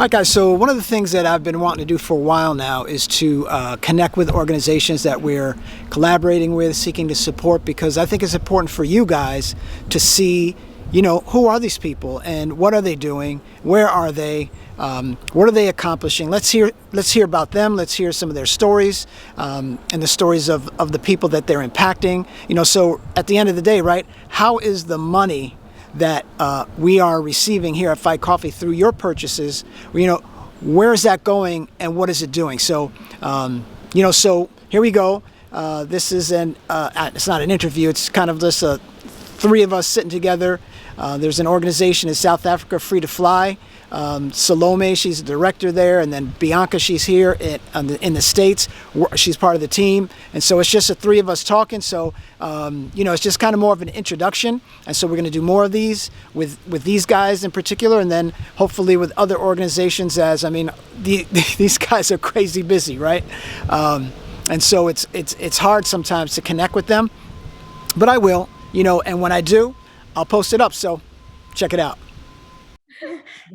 All right, guys. So one of the things that I've been wanting to do for a while now is to connect with organizations that we're collaborating with, seeking to support, because I think it's important for you guys to see, who are these people and what are they doing? Where are they? What are they accomplishing? Let's hear about them. Let's hear some of their stories and the stories of the people that they're impacting. So at the end of the day, right? How is the money that we are receiving here at Fight Coffee through your purchases, where is that going and what is it doing? So, so here we go. This is it's not an interview. It's kind of just three of us sitting together. There's an organization in South Africa, Free to Fly. Salome, she's the director there, and then Bianca, she's here in the States. She's part of the team, and so it's just the three of us talking. So, it's just kind of more of an introduction, and so we're going to do more of these with these guys in particular, and then hopefully with other organizations. These guys are crazy busy, right? And so it's hard sometimes to connect with them, but I will, and when I do, I'll post it up. So check it out.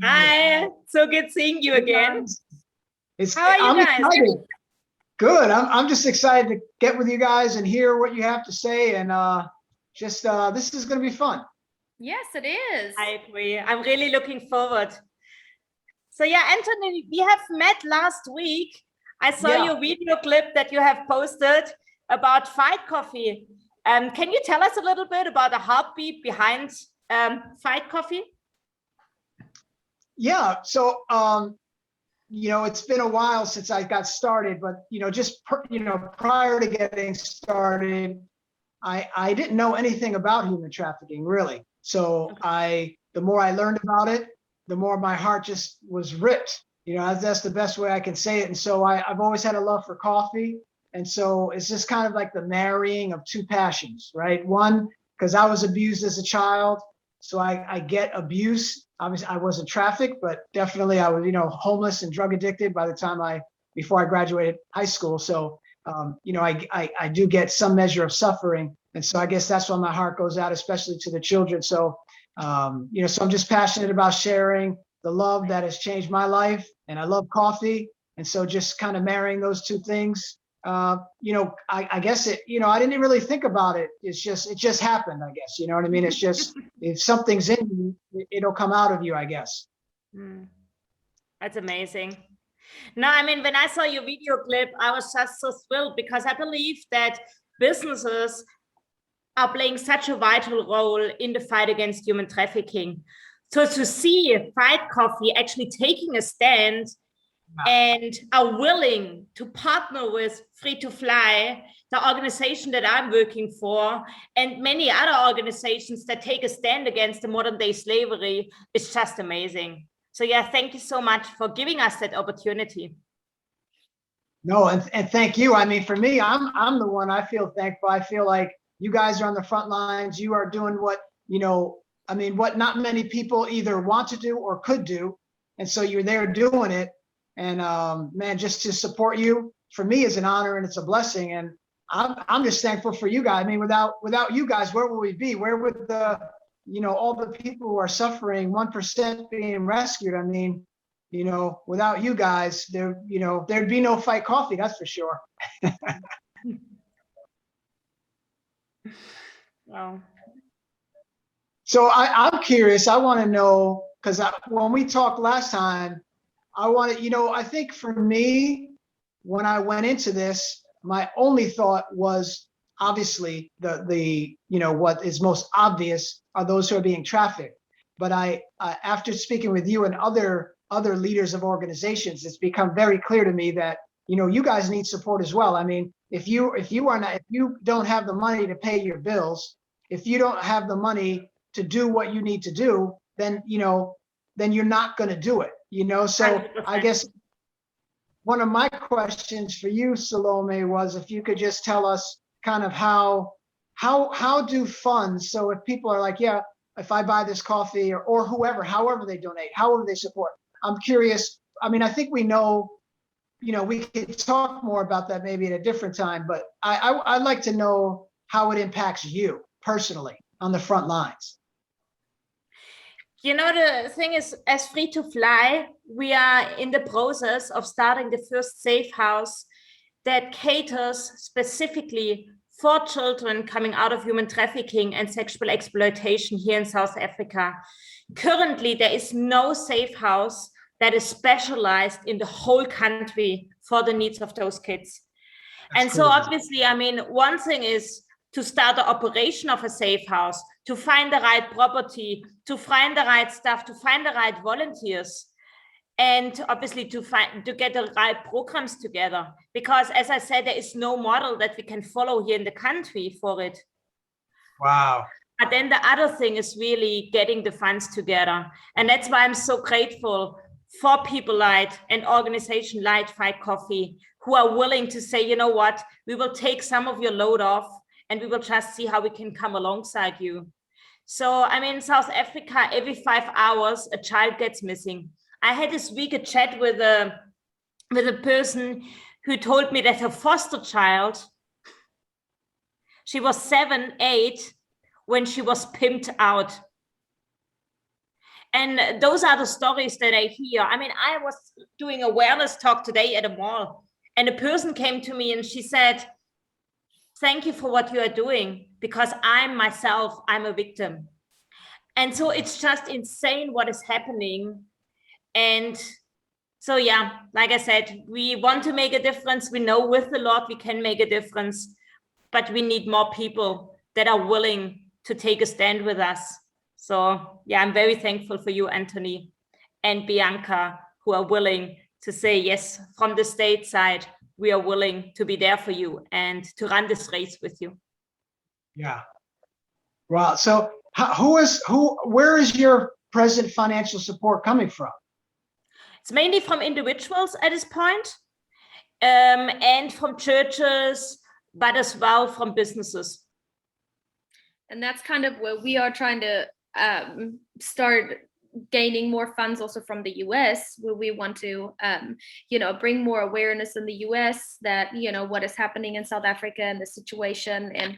Hi, so good seeing you again. How are you guys? Excited. Good. I'm just excited to get with you guys and hear what you have to say, and this is going to be fun. Yes, it is. I agree. I'm really looking forward. So yeah, Anthony, we have met last week. I saw your video clip that you have posted about Fight Coffee. Can you tell us a little bit about the heartbeat behind Fight Coffee? Yeah, so it's been a while since I got started, but prior to getting started, I didn't know anything about human trafficking, really. So the more I learned about it, the more my heart just was ripped. That's the best way I can say it. And so I've always had a love for coffee, and so it's just kind of like the marrying of two passions, right? One, because I was abused as a child, so I get abuse. Obviously, I wasn't trafficked, but definitely I was, homeless and drug addicted by the time before I graduated high school. So, I do get some measure of suffering. And so I guess that's why my heart goes out, especially to the children. So, so I'm just passionate about sharing the love that has changed my life, and I love coffee. And so just kind of marrying those two things, I guess I didn't really think about it. It just happened, I guess. You know what I mean? It's just, if something's in you, it'll come out of you, I guess. That's amazing. No, when I saw your video clip, I was just so thrilled, because I believe that businesses are playing such a vital role in the fight against human trafficking. So to see Fight Coffee actually taking a stand and are willing to partner with Free to Fly, the organization that I'm working for, and many other organizations that take a stand against the modern day slavery, is just amazing. So yeah, thank you so much for giving us that opportunity. No, and thank you. For me, I'm the one. I feel thankful. I feel like you guys are on the front lines. You are doing what, what not many people either want to do or could do. And so you're there doing it. And man, just to support you, for me, is an honor and it's a blessing. And I'm just thankful for you guys. Without you guys, where would we be? Where would all the people who are suffering, 1% being rescued? Without you guys, there'd be no Fight Coffee, that's for sure. Wow. So I'm curious. I want to know, because when we talked last time, I think for me, when I went into this, my only thought was obviously the what is most obvious are those who are being trafficked. But after speaking with you and other leaders of organizations, it's become very clear to me that you guys need support as well. If you don't have the money to pay your bills, if you don't have the money to do what you need to do, then you're not going to do it. So I guess one of my questions for you, Salome, was if you could just tell us kind of how do funds, so if people are like, yeah, if I buy this coffee or whoever, however they donate, however they support, I'm curious. I think we know, we could talk more about that maybe at a different time, but I'd like to know how it impacts you personally on the front lines. You know, the thing is, as Free to Fly, we are in the process of starting the first safe house that caters specifically for children coming out of human trafficking and sexual exploitation here in South Africa. Currently, there is no safe house that is specialized in the whole country for the needs of those kids. And so obviously, I mean, one thing is to start the operation of a safe house, to find the right property, to find the right staff, to find the right volunteers, and obviously to get the right programs together. Because as I said, there is no model that we can follow here in the country for it. Wow. But then the other thing is really getting the funds together. And that's why I'm so grateful for people like an organization like Fight Coffee, who are willing to say, you know what, we will take some of your load off and we will just see how we can come alongside you. So, I mean, in South Africa, every 5 hours, a child gets missing. I had this week a chat with a person who told me that her foster child, she was 7, 8, when she was pimped out. And those are the stories that I hear. I mean, I was doing awareness talk today at a mall, and a person came to me and she said, thank you for what you are doing, because I'm a victim. And so it's just insane what is happening. And so, yeah, like I said, we want to make a difference. We know with the Lord we can make a difference, but we need more people that are willing to take a stand with us. So, yeah, I'm very thankful for you, Anthony and Bianca, who are willing to say, yes, from the state side, we are willing to be there for you and to run this race with you. Yeah. Wow. So where is your present financial support coming from? It's mainly from individuals at this point, and from churches, but as well from businesses. And that's kind of where we are trying to start gaining more funds also from the US, where we want to, bring more awareness in the US that, what is happening in South Africa and the situation, and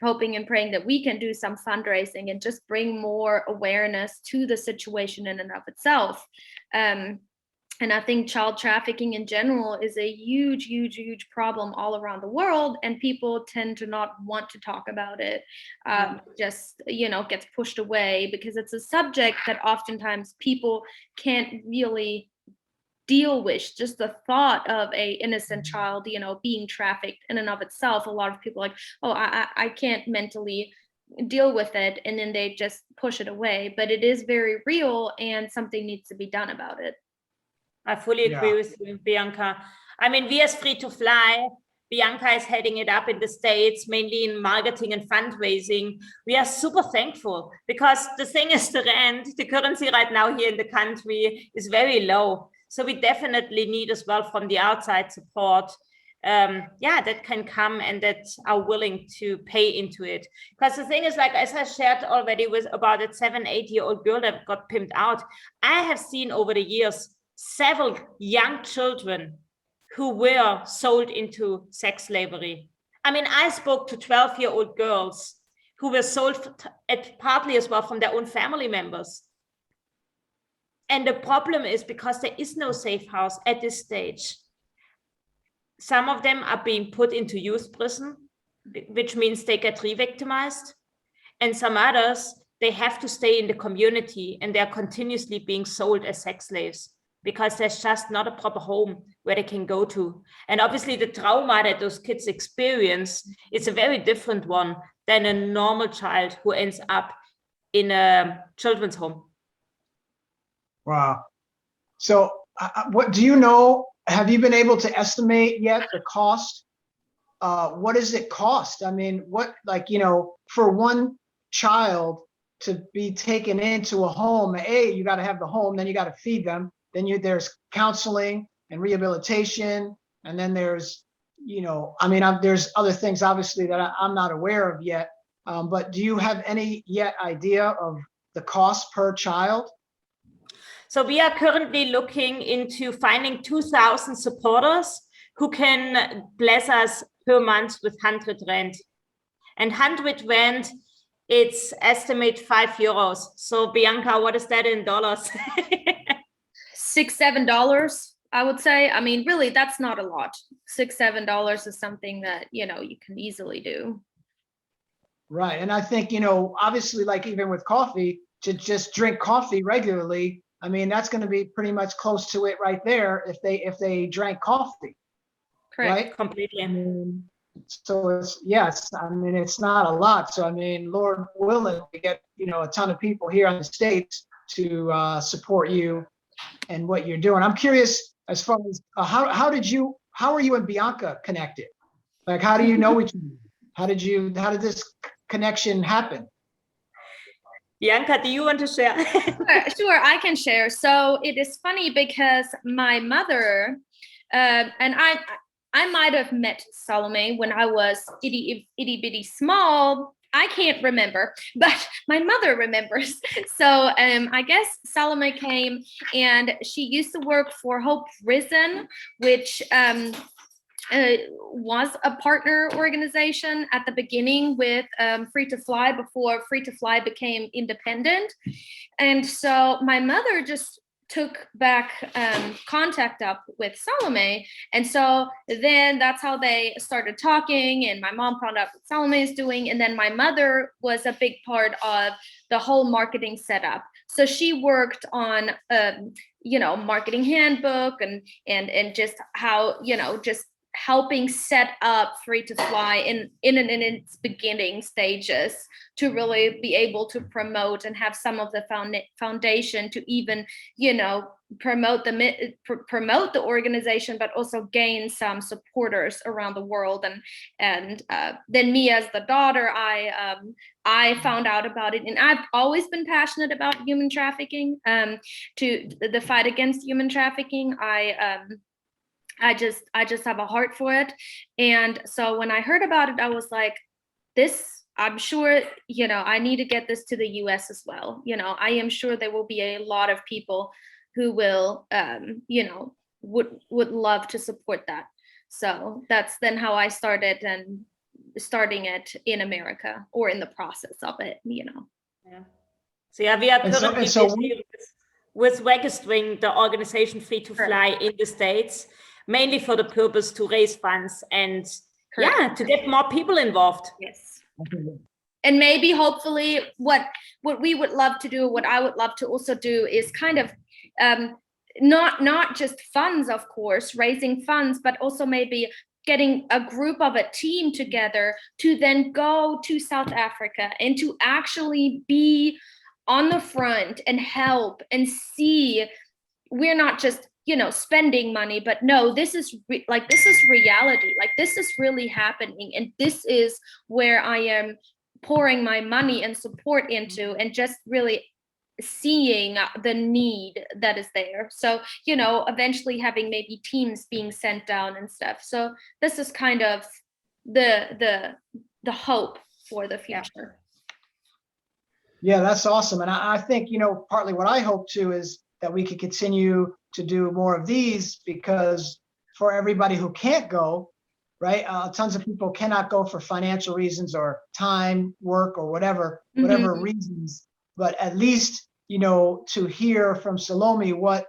hoping and praying that we can do some fundraising and just bring more awareness to the situation in and of itself. And I think child trafficking in general is a huge, huge, huge problem all around the world, and people tend to not want to talk about it. Just, gets pushed away because it's a subject that oftentimes people can't really deal with. Just the thought of a innocent child, being trafficked in and of itself. A lot of people are like, oh, I can't mentally deal with it, and then they just push it away. But it is very real, and something needs to be done about it. I fully agree with you, Bianca. I mean, we as Free to Fly, Bianca is heading it up in the States, mainly in marketing and fundraising. We are super thankful because the thing is the currency right now here in the country is very low. So we definitely need as well from the outside support, that can come and that are willing to pay into it. Because the thing is, like, as I shared already with about a 7, 8-year-old girl that got pimped out, I have seen over the years several young children who were sold into sex slavery. I mean, I spoke to 12-year-old girls who were sold partly as well from their own family members. And the problem is because there is no safe house at this stage. Some of them are being put into youth prison, which means they get re-victimized. And some others, they have to stay in the community and they're continuously being sold as sex slaves, because there's just not a proper home where they can go to. And obviously the trauma that those kids experience is a very different one than a normal child who ends up in a children's home. Wow. So what do you know? Have you been able to estimate yet the cost? What does it cost? I mean, for one child to be taken into a home, you got to have the home, then you got to feed them. Then there's counseling and rehabilitation, and then there's, there's other things obviously that I'm not aware of yet. But do you have any idea of the cost per child? So we are currently looking into finding 2,000 supporters who can bless us per month with 100 Rand. And 100 Rand It's estimate €5. So Bianca, what is that in dollars? $6-7, I would say. I mean, really, that's not a lot. $6-7 is something that, you know, you can easily do. Right. And I think, obviously, like even with coffee, to just drink coffee regularly, I mean, that's going to be pretty much close to it right there if they drank coffee. Correct. Right. Completely. I mean, so yes, I mean, it's not a lot. So, I mean, Lord willing, we get, a ton of people here in the States to support you and what you're doing. I'm curious as far as how are you and Bianca connected? Like, how do you know each other? How did this connection happen? Bianca, do you want to share? Sure, I can share. So it is funny because my mother, and I might have met Salome when I was itty bitty small. I can't remember, but my mother remembers. So I guess Salome came, and she used to work for Hope Risen, which was a partner organization at the beginning with Free to Fly, before Free to Fly became independent. And so my mother just took back contact up with Salome. And so then that's how they started talking, and my mom found out what Salome is doing. And then my mother was a big part of the whole marketing setup. So she worked on, marketing handbook and just how, just helping set up Free to Fly in its beginning stages to really be able to promote and have some of the foundation to even, promote the organization, but also gain some supporters around the world. And then me as the daughter, I found out about it, and I've always been passionate about human trafficking, to the fight against human trafficking. I just have a heart for it. And so when I heard about it, I was like, I'm sure, I need to get this to the US as well. I am sure there will be a lot of people who will, would love to support that. So that's then how I started, and starting it in America, or in the process of it, Yeah. So yeah, we are currently busy with registering the organization Free to Fly in the States, mainly for the purpose to raise funds and to get more people involved. Yes. And maybe hopefully what we would love to do, what I would love to also do, is kind of not just funds, of course, raising funds, but also maybe getting a group of a team together to then go to South Africa and to actually be on the front and help and see. We're not just spending money, but no, this is reality. Like, this is really happening, and this is where I am pouring my money and support into, and just really seeing the need that is there. So eventually having maybe teams being sent down and stuff. So this is kind of the hope for the future. Yeah, that's awesome. And I think partly what I hope too is that we can continue to do more of these, because for everybody who can't go, right? Tons of people cannot go for financial reasons or time, work, or whatever reasons. But at least, to hear from Salome what,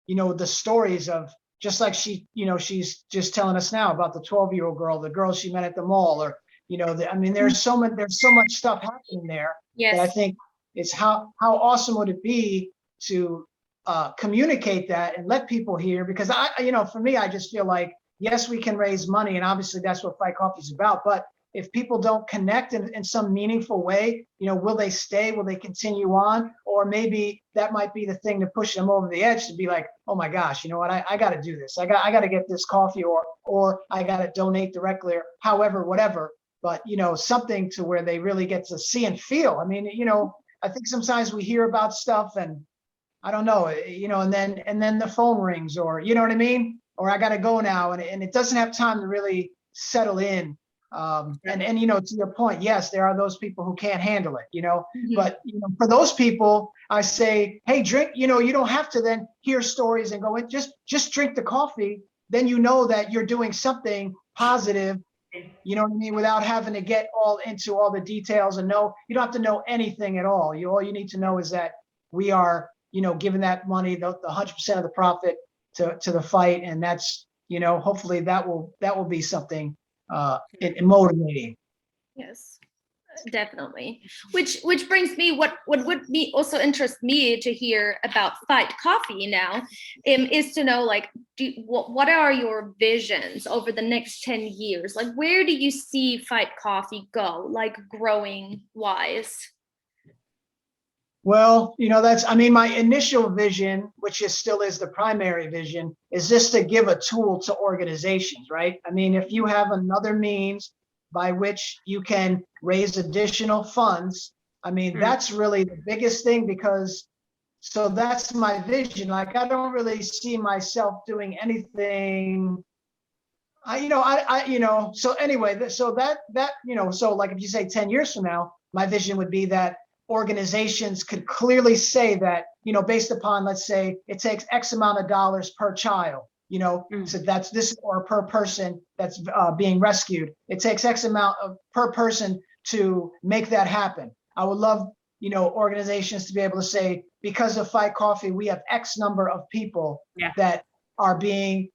the stories of, just like she's just telling us now about the 12-year-old girl, the girl she met at the mall, or, there's so much stuff happening there. Yes. That I think is how awesome would it be to communicate that and let people hear, because for me, I just feel like, yes, we can raise money, and obviously that's what Fight Coffee is about. But if people don't connect in some meaningful way, will they stay? Will they continue on? Or maybe that might be the thing to push them over the edge to be like, oh my gosh, you know what? I got to do this. I got to get this coffee, or I got to donate directly, or however, whatever. But, something to where they really get to see and feel. I mean, I think sometimes we hear about stuff and I don't know, and then the phone rings, or, you know what I mean? Or I got to go now. And it doesn't have time to really settle in. And to your point, yes, there are those people who can't handle it, Mm-hmm. but, for those people, I say, hey, drink, you don't have to then hear stories and go in, just drink the coffee. Then, that you're doing something positive you know what I mean, without having to get all into all the details and you don't have to know anything at all. All you need to know is that we are, giving that money, the 100% of the profit to the fight. And that's, hopefully that will be something motivating. Yes, definitely. Which brings me, what would be also interest me to hear about Fight Coffee now, is to know, like, what are your visions over the next 10 years? Like, where do you see Fight Coffee go, like, growing wise? Well, my initial vision, which still is the primary vision, is just to give a tool to organizations, right? I mean, if you have another means by which you can raise additional funds, I mean, that's really the biggest thing, because so that's my vision. Like, I don't really see myself doing anything. So anyway, so like if you say 10 years from now, my vision would be that organizations could clearly say that, based upon, let's say it takes X amount of dollars per child, so that's this, or per person that's being rescued. It takes X amount of per person to make that happen. I would love, organizations to be able to say, because of Fight Coffee, we have X number of people that are being,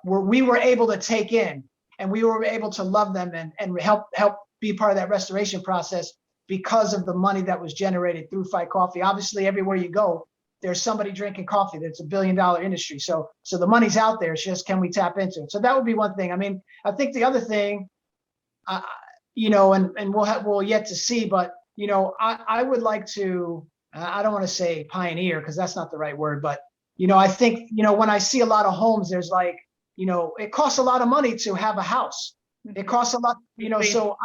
we were able to take in, and we were able to love them and help be part of that restoration process, because of the money that was generated through Fight Coffee. Obviously, everywhere you go, there's somebody drinking coffee. That's $1 billion industry. So the money's out there. It's just, can we tap into it? So that would be one thing. I mean, I think the other thing, and we'll yet to see, but I would like to. I don't want to say pioneer, because that's not the right word, but I think when I see a lot of homes, there's like, it costs a lot of money to have a house. It costs a lot, so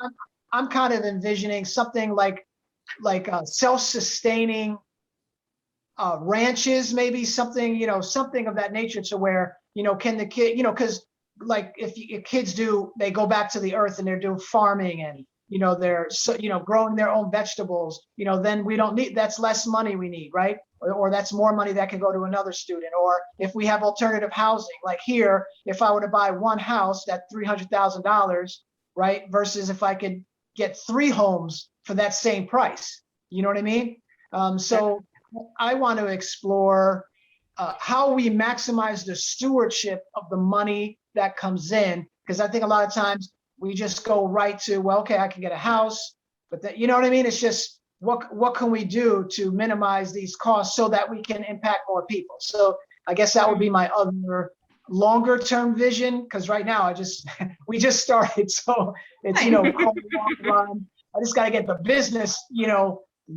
I'm kind of envisioning something like self-sustaining ranches, maybe something, something of that nature, to where, can the kid, because like if kids they go back to the earth and they're doing farming, and, they're, growing their own vegetables, then we don't need, that's less money we need, right? Or that's more money that can go to another student. Or if we have alternative housing, like here, if I were to buy one house at $300,000, right? Versus if I could get 3 homes for that same price. You know what I mean? So I want to explore how we maximize the stewardship of the money that comes in, because I think a lot of times we just go right to, well, okay, I can get a house, but that, you know what I mean? It's just, what can we do to minimize these costs so that we can impact more people? So I guess that would be my other longer term vision, because right now we just started, so it's run. I just got to get the business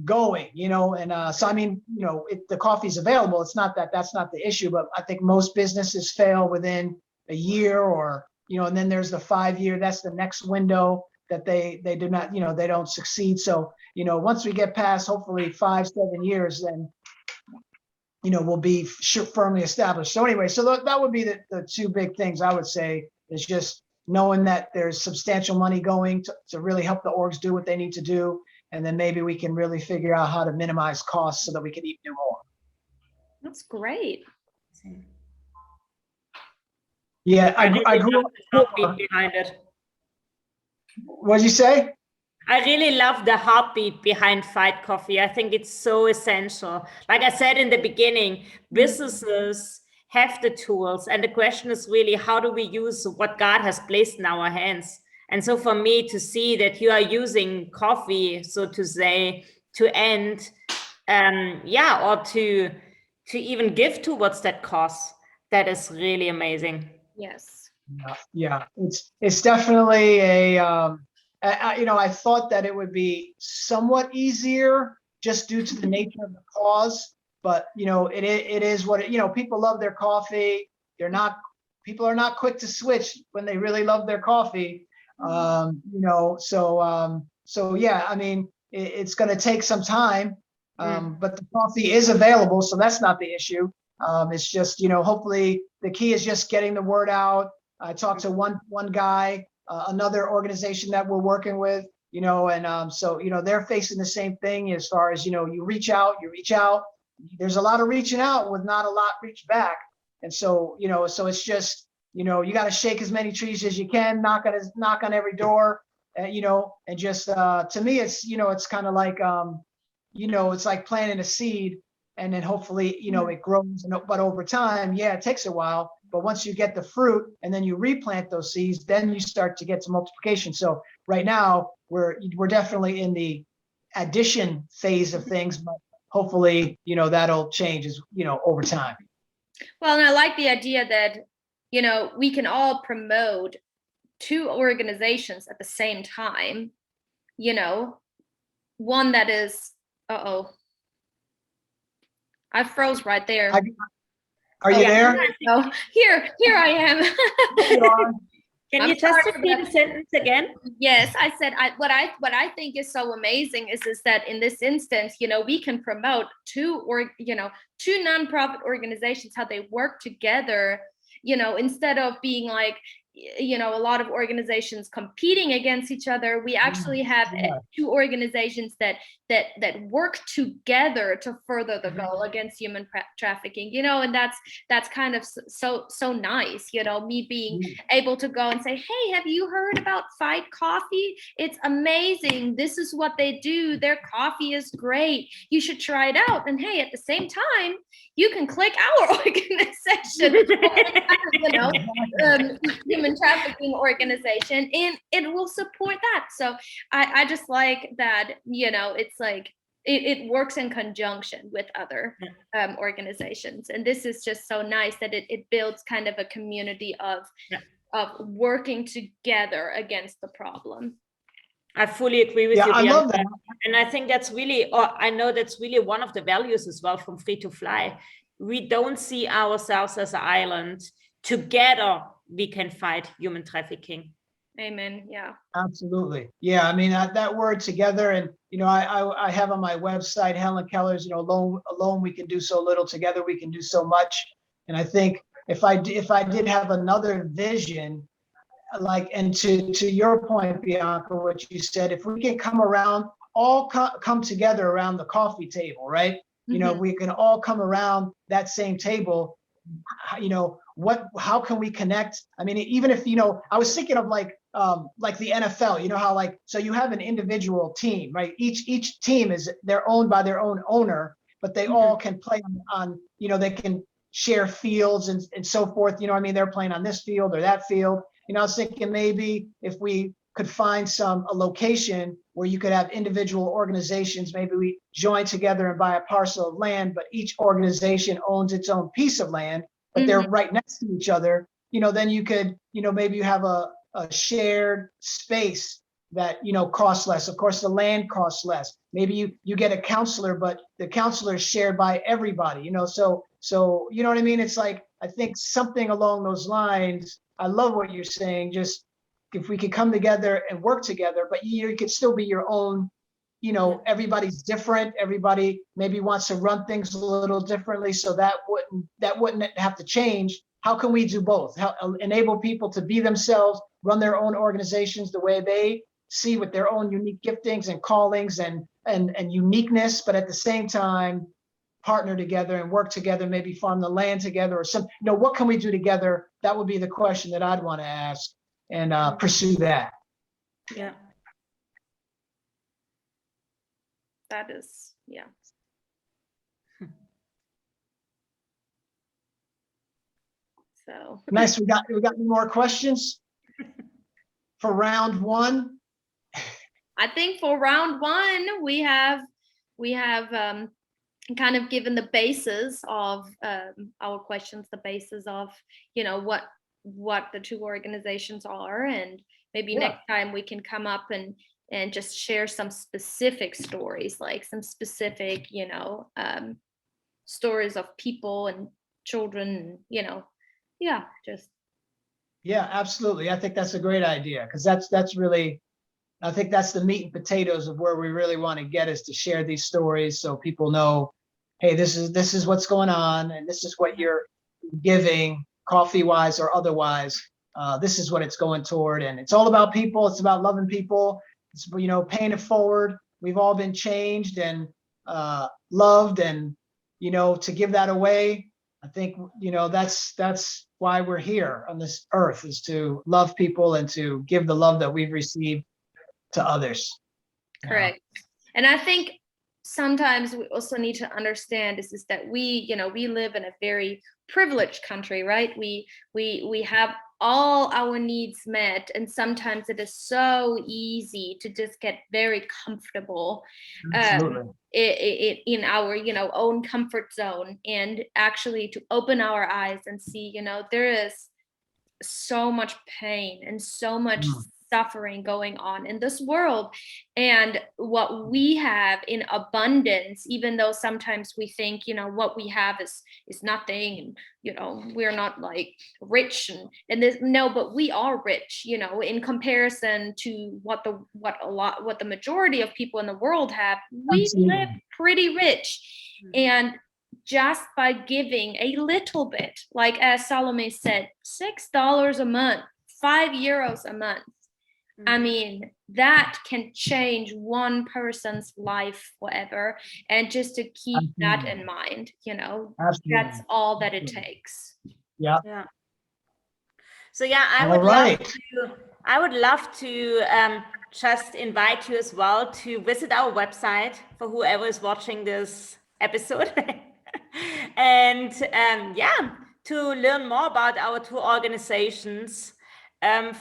going, and so I mean, the coffee's available. It's not that's not the issue, but I think most businesses fail within a year, or and then there's the 5-year, that's the next window that they do not, they don't succeed. So once we get past hopefully 5-7 years, then will be firmly established. So anyway, so that would be the 2 big things I would say, is just knowing that there's substantial money going to really help the orgs do what they need to do. And then maybe we can really figure out how to minimize costs so that we can even do more. That's great. Yeah, I grew up. Heartbeat behind it. What'd you say? I really love the heartbeat behind Fight Coffee. I think it's so essential. Like I said in the beginning, businesses have the tools, and the question is really, how do we use what God has placed in our hands? And so for me to see that you are using coffee, so to say, to end, or to even give towards that cause, that is really amazing. Yes. Yeah, it's definitely a. I thought that it would be somewhat easier just due to the nature of the cause, but it is what people love their coffee. People are not quick to switch when they really love their coffee. So yeah, I mean, it's going to take some time, but the coffee is available, so that's not the issue. It's just, hopefully the key is just getting the word out. I talked to one guy, another organization that we're working with, so they're facing the same thing as far as, you reach out, there's a lot of reaching out with not a lot reached back. And so, so it's just, you know, you got to shake as many trees as you can, knock on every door, you know, and just to me, it's, you know, it's kind of like, you know, it's like planting a seed, and then hopefully, you know, it grows. But over time, yeah, it takes a while. But once you get the fruit and then you replant those seeds, then you start to get some multiplication. So right now we're definitely in the addition phase of things, but hopefully, you know, that'll change as, you know, over time. Well, and I like the idea that, you know, we can all promote 2 organizations at the same time, you know, one that is, I froze right there. Are you there? Oh, here I am. Can I'm you just sorry, repeat but- the sentence again? Yes, I said what I think is so amazing is that in this instance, you know, we can promote 2 nonprofit organizations, how they work together, you know, instead of being like, you know, a lot of organizations competing against each other. We actually have 2 organizations that work together to further the goal against human trafficking, you know, and that's kind of so nice, you know, me being able to go and say, hey, have you heard about Fight Coffee? It's amazing. This is what they do. Their coffee is great. You should try it out. And hey, at the same time, you can click our organization, you know, human trafficking organization, and it will support that. So I just like that, you know, it's like it works in conjunction with other organizations, and this is just so nice that it builds kind of a community of working together against the problem. I fully agree with you, I Bianca. love that. And I think that's really, I know that's really one of the values as well from Free to Fly. We don't see ourselves as an island. Together, we can fight human trafficking. Amen. Yeah. Absolutely. Yeah. I mean, that word together, and, you know, I have on my website, Helen Keller's, you know, alone we can do so little, together we can do so much. And I think if I did have another vision, like, and to your point, Bianca, what you said, if we can come around, all come together around the coffee table, right? You know, we can all come around that same table, you know, how can we connect? I mean, even if, you know, I was thinking of like the NFL, you know, how like, so you have an individual team, right? Each team they're owned by their own owner, but they all can play on, you know, they can share fields and so forth. You know what I mean? They're playing on this field or that field. You know, I was thinking maybe if we could find a location where you could have individual organizations, maybe we join together and buy a parcel of land, but each organization owns its own piece of land, but they're right next to each other. You know, then you could, you know, maybe you have a shared space that, you know, costs less. Of course, the land costs less. Maybe you get a counselor, but the counselor is shared by everybody, you know, so, you know what I mean? It's like, I think something along those lines. I love what you're saying. Just if we could come together and work together, but you could still be your own, you know, everybody's different. Everybody maybe wants to run things a little differently. So that wouldn't have to change. How can we do both? How enable people to be themselves, run their own organizations the way they see, with their own unique giftings and callings and uniqueness, but at the same time, partner together and work together, maybe farm the land together or some, you know, what can we do together? That would be the question that I'd want to ask and pursue that. Yeah. That is, yeah. So Nice. We got more questions for round 1. I think for round 1, we have kind of given the basis of our questions, the basis of, you know, what the 2 organizations are, and maybe next time we can come up and just share some specific stories, like some specific, you know, stories of people and children, you know, Yeah, absolutely. I think that's a great idea, because that's really, I think that's the meat and potatoes of where we really want to get, is to share these stories so people know, hey, this is what's going on, and this is what you're giving, coffee wise or otherwise. This is what it's going toward, and it's all about people. It's about loving people. It's, you know, paying it forward. We've all been changed and loved, and, you know, to give that away, I think, that's why we're here on this earth, is to love people and to give the love that we've received to others. Correct. And I think sometimes we also need to understand is that we live in a very privileged country, right? We have all our needs met, and sometimes it is so easy to just get very comfortable Absolutely. in our own comfort zone, and actually to open our eyes and see there is so much pain and so much suffering going on in this world, and what we have in abundance, even though sometimes we think what we have is nothing, and we're not like rich and this, no, but we are rich in comparison to what the majority of people in the world have. We Absolutely. live pretty rich, and just by giving a little bit, like as Salome said, $6 a month, €5 a month. I mean, that can change one person's life forever. And just to keep that in mind, Absolutely. that's all that it takes. Yeah. Yeah. So yeah, I All would right. love to just invite you as well to visit our website for whoever is watching this episode. And yeah, to learn more about our two organizations.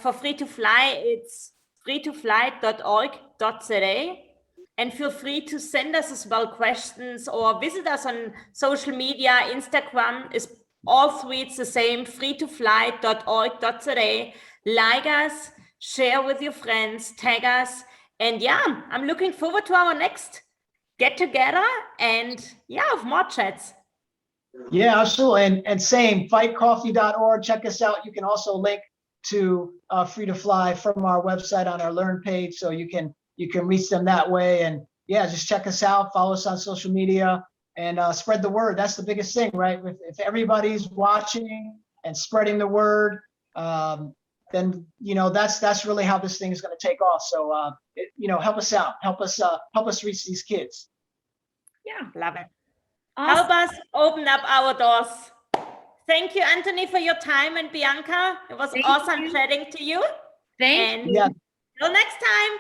For Free to Fly, it's freetofly.org.za. And feel free to send us as well questions or visit us on social media. Instagram is all three, it's the same, freetofly.org.za. Like us, share with your friends, tag us. And yeah, I'm looking forward to our next get together and of more chats. Yeah, absolutely. And same, fightcoffee.org. Check us out. You can also link to Free to Fly from our website on our Learn page, so you can reach them that way. And yeah, just check us out, follow us on social media, and spread the word. That's the biggest thing, right? If everybody's watching and spreading the word, then that's really how this thing is going to take off. So help us out, help us reach these kids. Yeah, love it. Awesome. Help us open up our doors. Thank you, Anthony, for your time, and Bianca. It was awesome chatting to you. Thank you. Yeah. Till next time.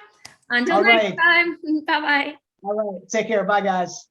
Until All next right. time. Bye-bye. All right. Take care. Bye, guys.